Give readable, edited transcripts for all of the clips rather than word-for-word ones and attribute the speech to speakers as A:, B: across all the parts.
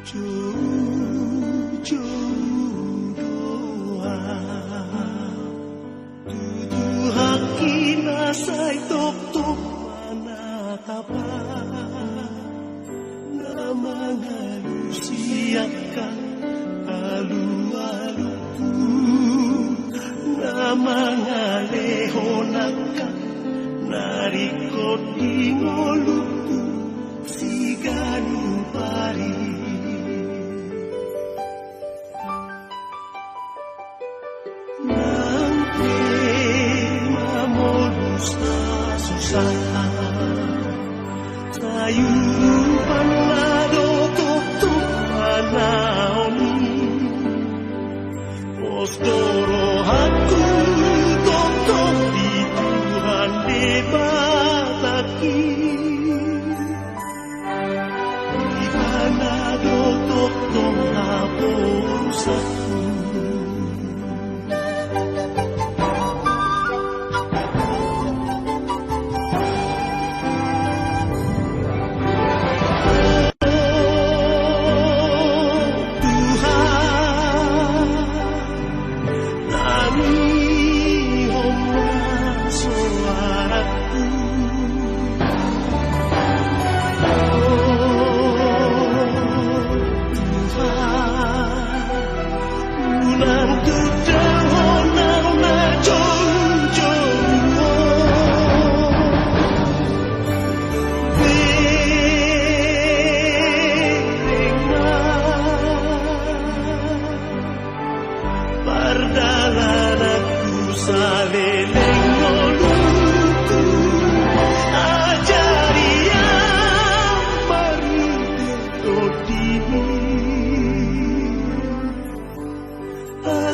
A: jauh doa tuduh haki nasai tok tok mana tapa nama ngalusiakan alu-aluku nama ngalehonakan narikot ingoluku siganu pari susah sayur panado tutup manaoni postoro aku tutup di Tuhan debataki di panado tutup aposaku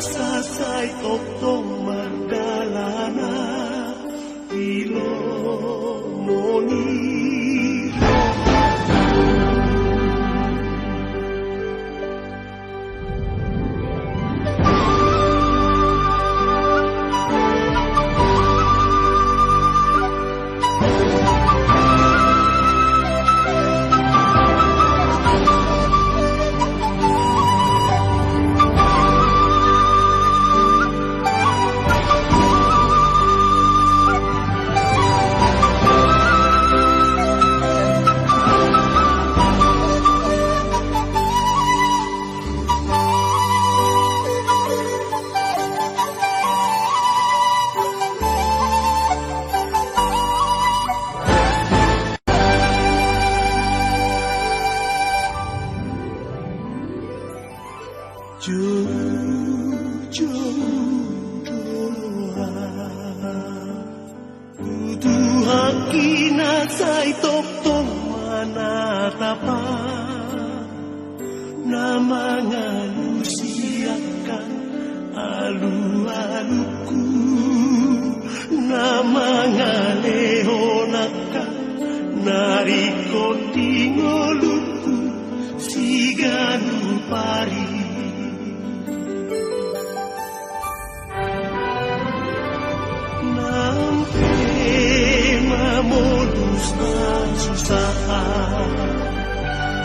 A: Sasai totong mardalana Filomoni jauh doa tuduh haki nasai tok tok mana tapa nama ngalusiakan alu-aluku nama ngalehonakan narikot ingoluku siganu pari susah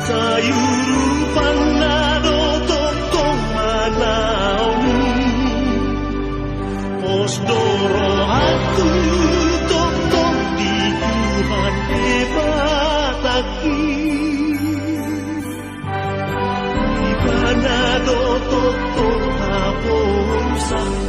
A: sayur panado totong manaoni postoro aku totong di Tuhan debataki di panado totong aposa